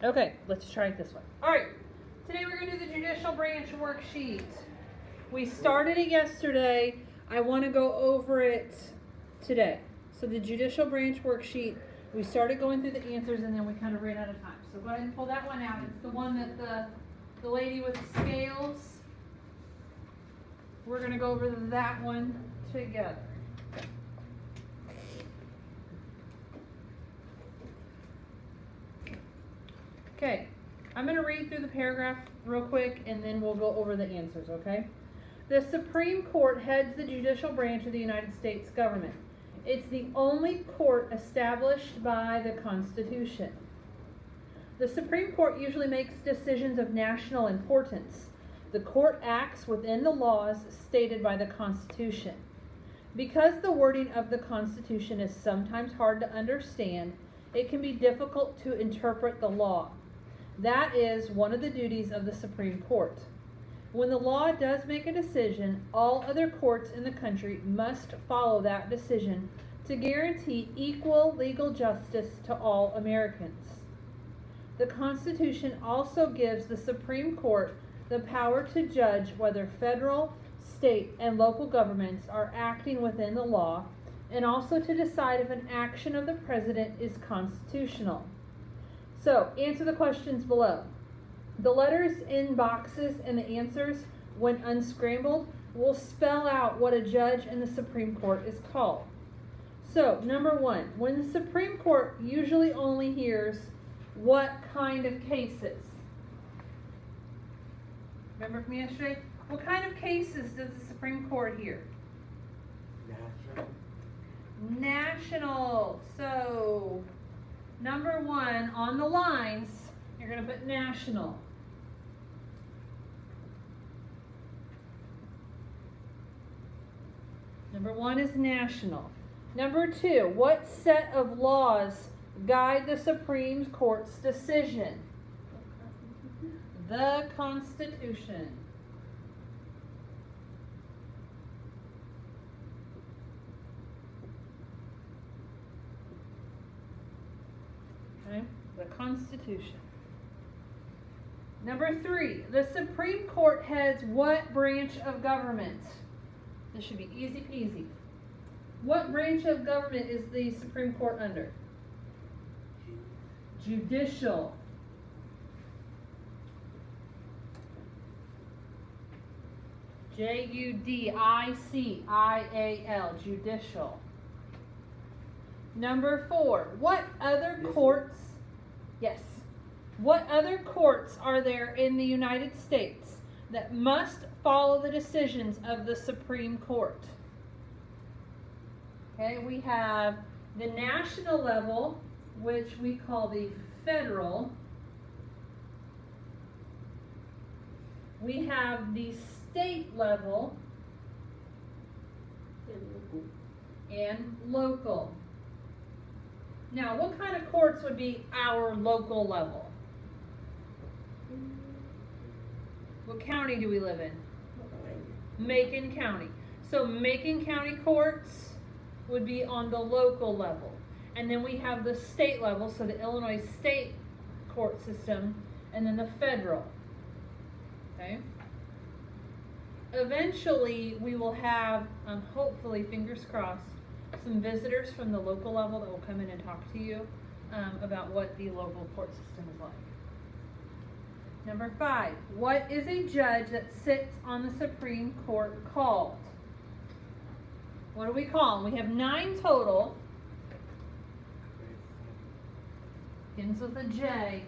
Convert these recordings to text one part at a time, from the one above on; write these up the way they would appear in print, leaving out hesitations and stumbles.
Okay, let's try it this way. All right, today we're going to do the judicial branch worksheet. We started it yesterday. I want to go over it today. So the judicial branch worksheet, we started going through the answers and then we kind of ran out of time. So go ahead and pull that one out. It's the one that the lady with the scales. We're going to go over that one together. Okay, I'm going to read through the paragraph real quick and then we'll go over the answers, okay? The Supreme Court heads the judicial branch of the United States government. It's the only court established by the Constitution. The Supreme Court usually makes decisions of national importance. The court acts within the laws stated by the Constitution. Because the wording of the Constitution is sometimes hard to understand, it can be difficult to interpret the law. That is one of the duties of the Supreme Court. When the law does make a decision, all other courts in the country must follow that decision to guarantee equal legal justice to all Americans. The Constitution also gives the Supreme Court the power to judge whether federal, state, and local governments are acting within the law, and also to decide if an action of the president is constitutional. So, answer the questions below. The letters in boxes and the answers, when unscrambled, will spell out what a judge in the Supreme Court is called. So, number one, when the Supreme Court usually only hears what kind of cases? Remember from yesterday? What kind of cases does the Supreme Court hear? National. So, number one on the lines, you're going to put national. Number one is national. Number two, what set of laws guide the Supreme Court's decision? The Constitution. Okay, the Constitution. Number three, the Supreme Court heads what branch of government? This should be easy peasy. What branch of government is the Supreme Court under? Judicial. Judicial, judicial. Number four, what other courts, yes, what other courts are there in the United States that must follow the decisions of the Supreme Court? Okay, we have the national level, which we call the federal. We have the state level and local. Now, what kind of courts would be our local level? What county do we live in? Macon County. So Macon County courts would be on the local level. And then we have the state level, so the Illinois state court system, and then the federal. Okay? Eventually, we will have, hopefully, fingers crossed, some visitors from the local level that will come in and talk to you about what the local court system is like. Number five, what is a judge that sits on the Supreme Court called? What do we call them? We have 9 total. Begins with a J.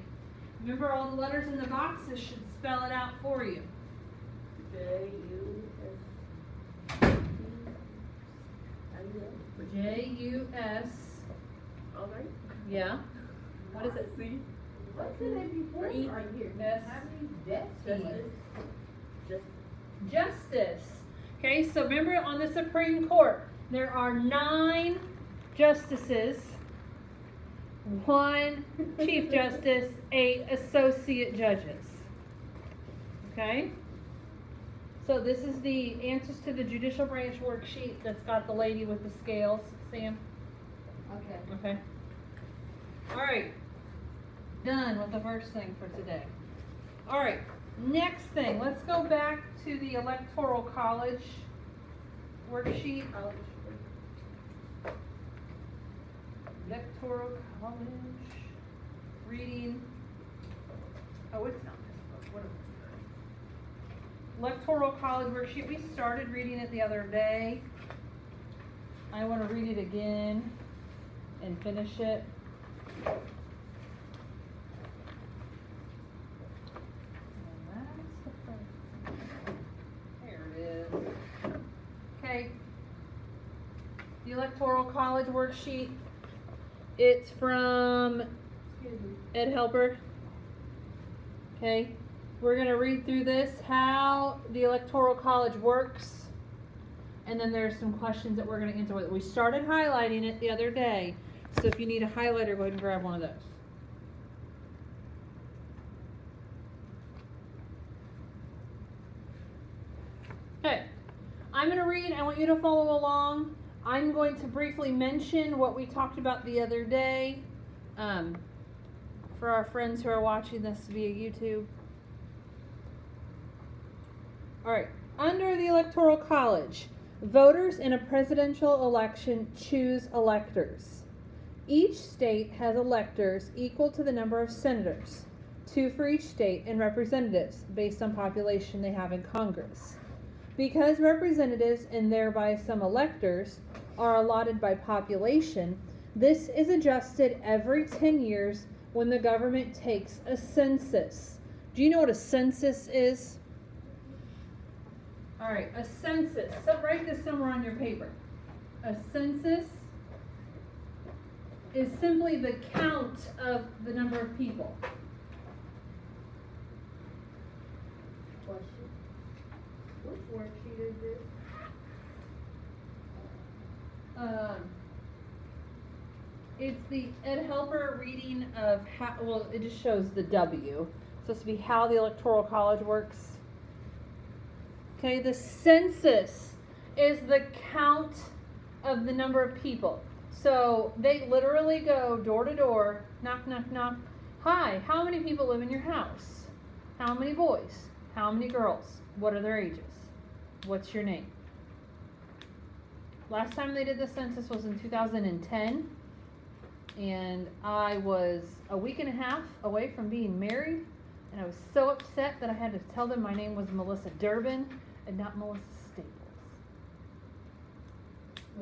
Remember, all the letters in the boxes should spell it out for you. J-U-S. All right. Yeah. What is it? C. What's the name before right here? Yes. How many Justice. Okay, so remember on the Supreme Court, there are 9 justices, 1 Chief Justice, 8 associate judges. Okay? So this is the answers to the judicial branch worksheet that's got the lady with the scales, Sam. Okay. Okay. All right. done with the first thing for today. All right, next thing, let's go back to the Electoral College worksheet. Electoral College reading. Oh, it's not this book. What is it? Electoral College worksheet. We started reading it the other day. I want to read it again and finish it. There it is. Okay. The Electoral College worksheet. It's from Ed Helper. Okay. We're going to read through this, how the Electoral College works. And then there's some questions that we're going to answer with it. We started highlighting it the other day. So if you need a highlighter, go ahead and grab one of those. Okay. I'm going to read. I want you to follow along. I'm going to briefly mention what we talked about the other day for our friends who are watching this via YouTube. All right. Under the Electoral College, voters in a presidential election choose electors. Each state has electors equal to the number of senators, 2 for each state, and representatives based on population they have in Congress. Because representatives and thereby some electors are allotted by population, this is adjusted every 10 years when the government takes a census. Do you know what a census is? All right, a census. So write this somewhere on your paper. A census is simply the count of the number of people. Question. Which worksheet is this? It's the Ed Helper reading of how, well, it just shows the W. It's supposed to be how the Electoral College works. Okay, the census is the count of the number of people. So they literally go door to door, knock, knock, knock. Hi, how many people live in your house? How many boys? How many girls? What are their ages? What's your name? Last time they did the census was in 2010. And I was a week and a half away from being married. And I was so upset that I had to tell them my name was Melissa Durbin and not Melissa Staples.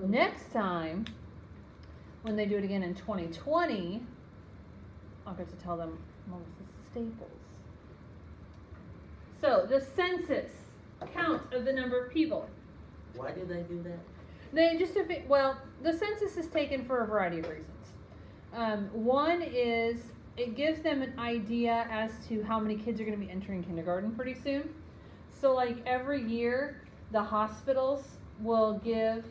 Next time, when they do it again in 2020, I'll get to tell them Melissa Staples. So the census count of the number of people. Why do they do that? They just, well, the census is taken for a variety of reasons. One is it gives them an idea as to how many kids are going to be entering kindergarten pretty soon. So like every year, the hospitals will give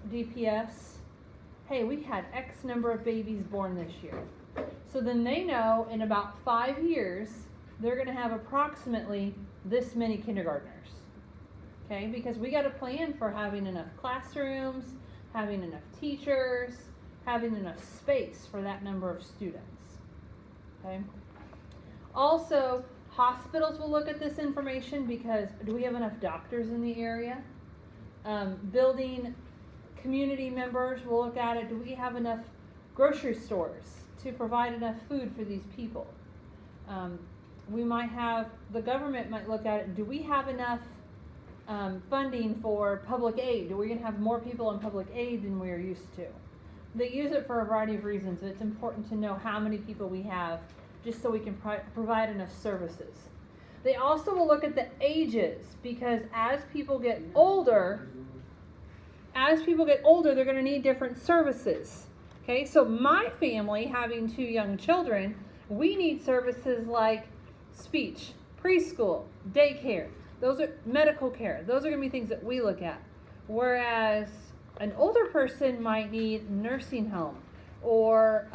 DPS, hey, we had X number of babies born this year. So then they know in about 5 years, they're going to have approximately this many kindergartners. Okay, because we got to plan for having enough classrooms, having enough teachers, having enough space for that number of students. Okay. Also, hospitals will look at this information because do we have enough doctors in the area? Building community members will look at it. Do we have enough grocery stores to provide enough food for these people? We might have, the government might look at it. Do we have enough funding for public aid? Are we going to have more people in public aid than we are used to? They use it for a variety of reasons. It's important to know how many people we have just so we can provide enough services. They also will look at the ages because as people get older, they're going to need different services. Okay, so my family, having 2 young children, we need services like speech, preschool, daycare. Those are medical care. Those are going to be things that we look at. Whereas an older person might need nursing home or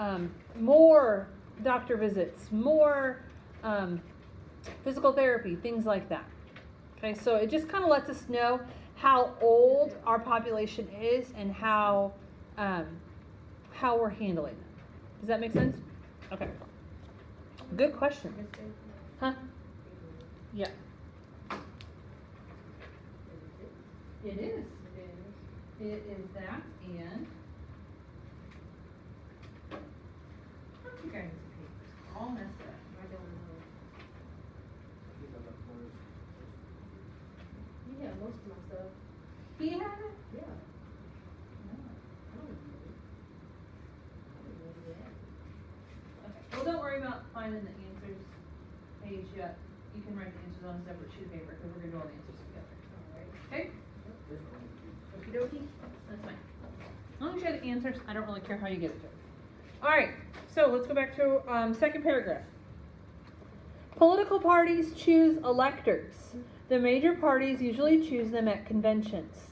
more doctor visits, more physical therapy, things like that. Okay, so it just kind of lets us know how old our population is and how we're handling it. Does that make sense? Okay. Good question. Huh? Yeah. It is. It is that, and you guys' papers all messed up. I don't know. You have most of my stuff. He had it? Yeah. No. I don't know. I don't know that. Okay. Well, don't worry about finding the answers page yet. You can write the answers on a separate sheet of paper because we're gonna do all the answers together. Alright. Okay? Okie dokie. That's fine. As long as you have the answers, I don't really care how you get it to. Alright, so let's go back to second paragraph. Political parties choose electors. The major parties usually choose them at conventions.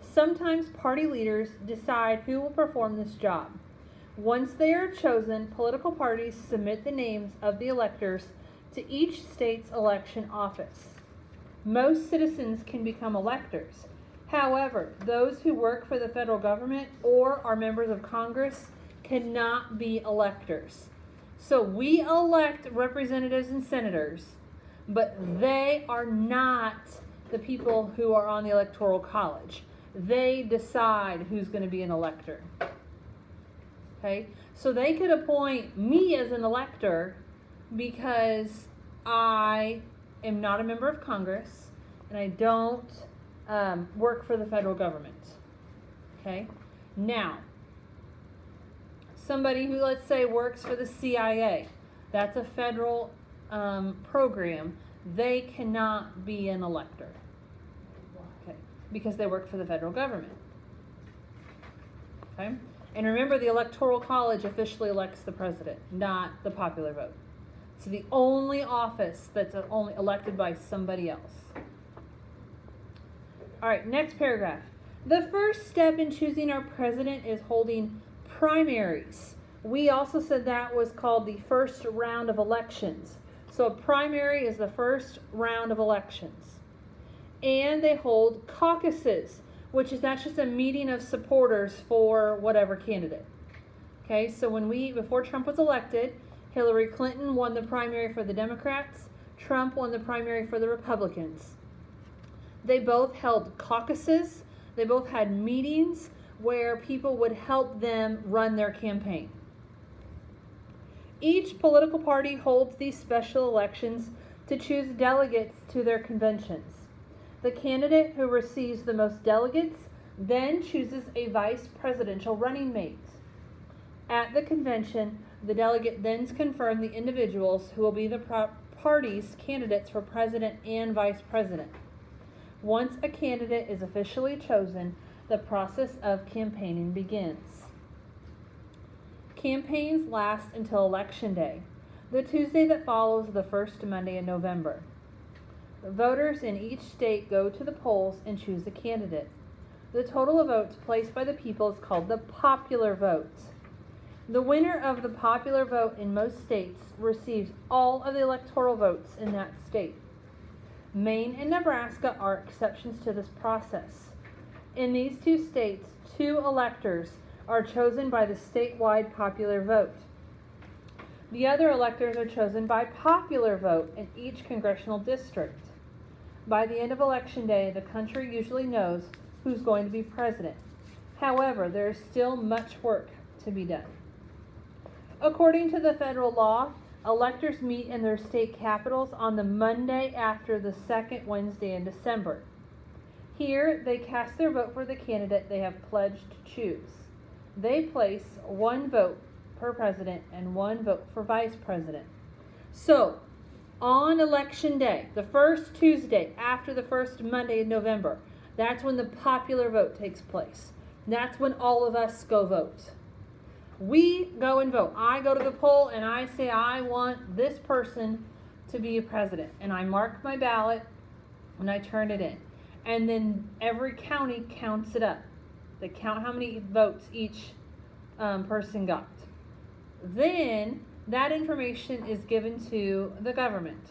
Sometimes party leaders decide who will perform this job. Once they are chosen, political parties submit the names of the electors to each state's election office. Most citizens can become electors. However, those who work for the federal government or are members of Congress cannot be electors. So we elect representatives and senators, but they are not the people who are on the Electoral College. They decide who's going to be an elector. Okay? So they could appoint me as an elector because I am not a member of Congress and I don't work for the federal government. Okay? Now, somebody who, let's say, works for the CIA, that's a federal program, they cannot be an elector. Okay? Because they work for the federal government. Okay? And remember, the Electoral College officially elects the president, not the popular vote. It's the only office that's only elected by somebody else. All right, next paragraph. The first step in choosing our president is holding primaries. We also said that was called the first round of elections. So a primary is the first round of elections. And they hold caucuses, which is that's just a meeting of supporters for whatever candidate. Okay, so before Trump was elected, Hillary Clinton won the primary for the Democrats. Trump won the primary for the Republicans. They both held caucuses. They both had meetings where people would help them run their campaign. Each political party holds these special elections to choose delegates to their conventions. The candidate who receives the most delegates then chooses a vice presidential running mate. At the convention, the delegate then confirms the individuals who will be the party's candidates for president and vice president. Once a candidate is officially chosen, the process of campaigning begins. Campaigns last until Election Day, the Tuesday that follows the first Monday in November. Voters in each state go to the polls and choose a candidate. The total of votes placed by the people is called the popular vote. The winner of the popular vote in most states receives all of the electoral votes in that state. Maine and Nebraska are exceptions to this process. In these two states, 2 electors are chosen by the statewide popular vote. The other electors are chosen by popular vote in each congressional district. By the end of Election Day, the country usually knows who's going to be president. However, there is still much work to be done. According to the federal law, electors meet in their state capitals on the Monday after the second Wednesday in December. Here, they cast their vote for the candidate they have pledged to choose. They place 1 vote per president and 1 vote for vice president. So, on Election Day, the first Tuesday after the first Monday in November, that's when the popular vote takes place. That's when all of us go vote. We go and vote. I go to the poll and I say I want this person to be a president. And I mark my ballot and I turn it in. And then every county counts it up. They count how many votes each person got. Then that information is given to the government.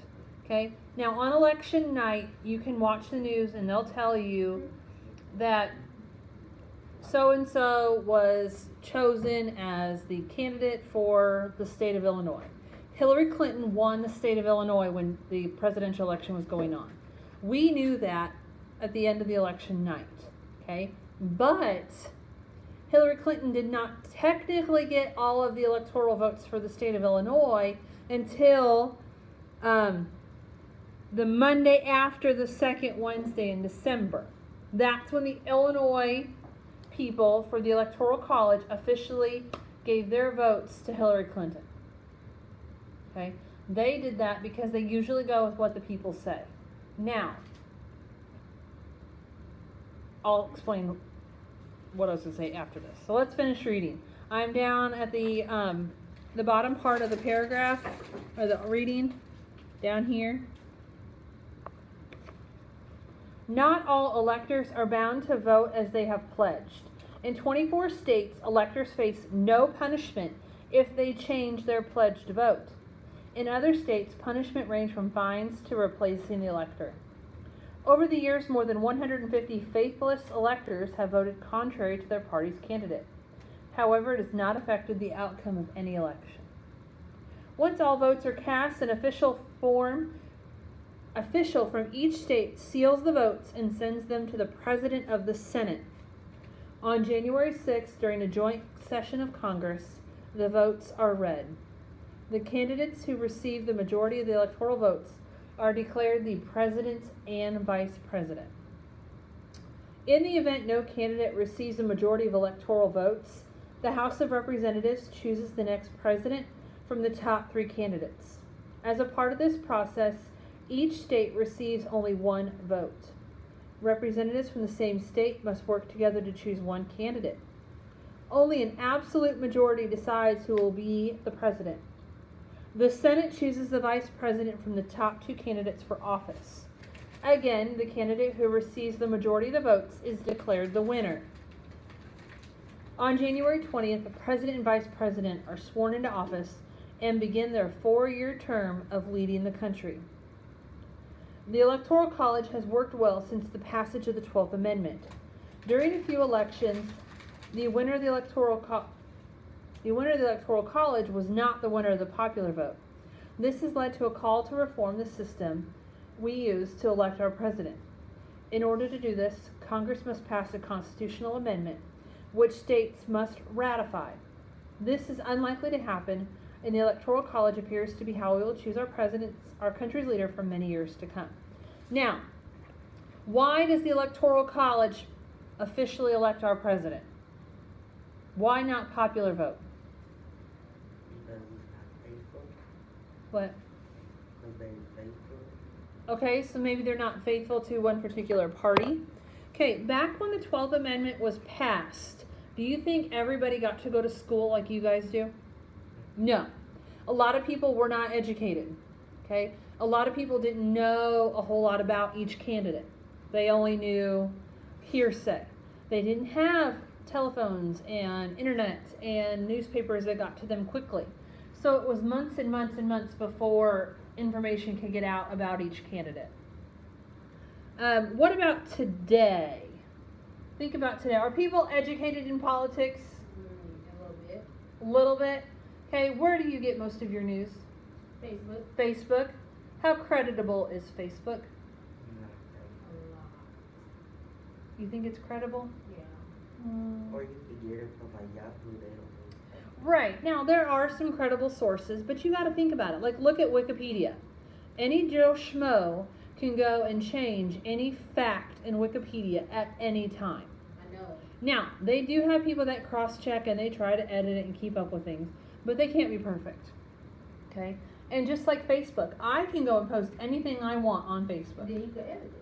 Okay? Now on election night, you can watch the news and they'll tell you that so-and-so was chosen as the candidate for the state of Illinois. Hillary Clinton won the state of Illinois when the presidential election was going on. We knew that at the end of the election night, okay? But Hillary Clinton did not technically get all of the electoral votes for the state of Illinois until the Monday after the second Wednesday in December. That's when the Illinois people for the Electoral College officially gave their votes to Hillary Clinton. Okay? They did that because they usually go with what the people say. Now, I'll explain what I was going to say after this. So let's finish reading. I'm down at the bottom part of the paragraph, or the reading, down here. Not all electors are bound to vote as they have pledged. In 24 states, electors face no punishment if they change their pledged vote. In other states, punishment ranges from fines to replacing the elector. Over the years, more than 150 faithless electors have voted contrary to their party's candidate. However, it has not affected the outcome of any election. Once all votes are cast, an official from each state seals the votes and sends them to the President of the Senate. On January 6th, during a joint session of Congress, the votes are read. The candidates who receive the majority of the electoral votes are declared the President and Vice President. In the event no candidate receives a majority of electoral votes, the House of Representatives chooses the next president from the top 3 candidates. As a part of this process, each state receives only one vote. Representatives from the same state must work together to choose one candidate. Only an absolute majority decides who will be the president. The Senate chooses the vice president from the top 2 candidates for office. Again, the candidate who receives the majority of the votes is declared the winner. On January 20th, the president and vice president are sworn into office and begin their 4-year term of leading the country. The Electoral College has worked well since the passage of the 12th Amendment. During a few elections, the winner of the Electoral College was not the winner of the popular vote. This has led to a call to reform the system we use to elect our president. In order to do this, Congress must pass a constitutional amendment, which states must ratify. This is unlikely to happen, and the Electoral College appears to be how we will choose our president, our country's leader, for many years to come. Now, why does the Electoral College officially elect our president? Why not popular vote? Because he's not faithful. What? Because they're faithful. Okay, so maybe they're not faithful to one particular party. Okay, back when the 12th Amendment was passed, do you think everybody got to go to school like you guys do? No. A lot of people were not educated. Okay? A lot of people didn't know a whole lot about each candidate. They only knew hearsay. They didn't have telephones and internet and newspapers that got to them quickly. So it was months and months and months before information could get out about each candidate. What about today? Think about today. Are people educated in politics? A little bit. A little bit. Okay, where do you get most of your news? Facebook. Facebook. How creditable is Facebook? Not A lot. You think it's credible? Yeah. Or you could get it from like Yahoo, they don't know. Right. Now, there are some credible sources, but you got to think about it. Like, look at Wikipedia. Any Joe Schmo can go and change any fact in Wikipedia at any time. I know. Now, they do have people that cross-check and they try to edit it and keep up with things, but they can't be perfect. Okay? And just like Facebook, I can go and post anything I want on Facebook. Then you could edit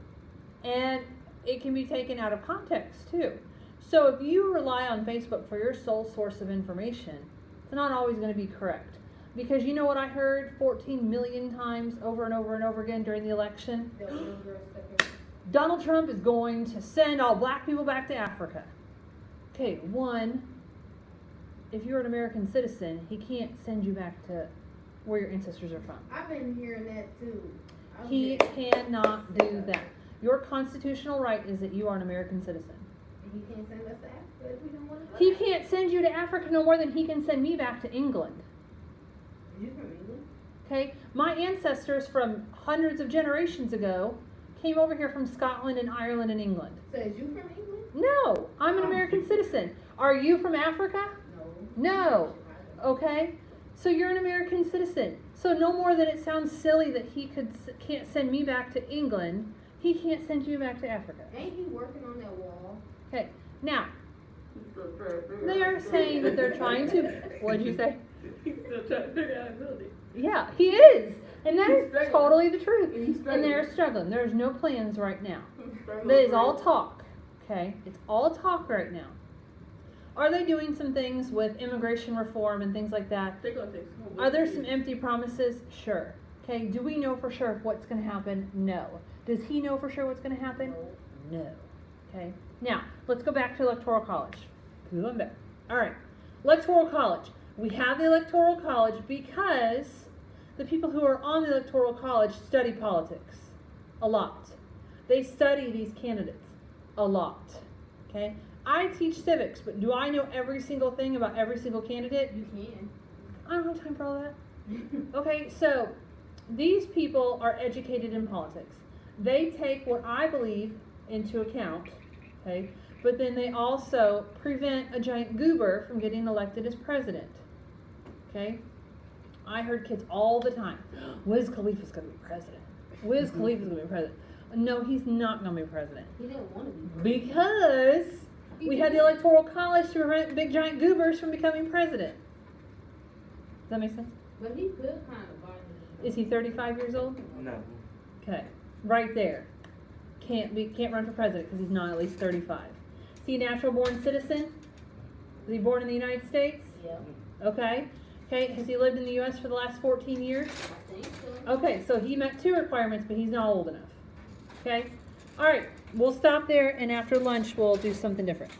it. And it can be taken out of context too. So if you rely on Facebook for your sole source of information, it's not always going to be correct. Because you know what I heard 14 million times over and over and over again during the election? The little girl stuck in. Donald Trump is going to send all black people back to Africa. Okay, one, if you're an American citizen, he can't send you back to where your ancestors are from. I've been hearing that too. He cannot do that. Your constitutional right is that you are an American citizen. And he can't send us to Africa if we don't want to go. He can't send you to Africa no more than he can send me back to England. You from England? Okay? My ancestors from hundreds of generations ago came over here from Scotland and Ireland and England. So is you from England? No, I'm an American citizen. Are you from Africa? No. No. Okay? So you're an American citizen. So no more than it sounds silly that he can't send me back to England, he can't send you back to Africa. Ain't he working on that wall? Okay. Now, He's still trying to figure they out are his saying that they're building. trying to, what'd you say? He's still trying to figure out his building. Yeah, he is. And that He's is struggling. totally the truth. He's And struggling. they're struggling. There's no plans right now. He's struggling That is for all real. talk. Okay? It's all talk right now. Are they doing some things with immigration reform and things like that? They're gonna take so much Are there of some it. empty promises? Sure. Okay, do we know for sure what's going to happen? No. Does he know for sure what's going to happen? No. Okay, now let's go back to Electoral College. Going back. All right, Electoral College. We have the Electoral College because the people who are on the Electoral College study politics a lot. They study these candidates a lot. Okay, I teach civics, but do I know every single thing about every single candidate? You can. I don't have time for all that. Okay, so these people are educated in politics. They take what I believe into account, okay, but then they also prevent a giant goober from getting elected as president. Okay? I heard kids all the time, Wiz Khalifa's gonna be president. Wiz Khalifa's gonna be president. No, he's not gonna be president. He didn't want to be. Because we had the Electoral College to prevent big giant goobers from becoming president. Does that make sense? But he could kind of buy me. Is he 35 years old? No. Okay, right there. Can't run for president because he's not at least 35. Is he a natural born citizen? Was he born in the United States? Yeah, Okay. Okay, has he lived in the U.S. for the last 14 years? I think so. Okay, so he met 2 requirements, but he's not old enough. Okay? All right, we'll stop there, and after lunch, we'll do something different.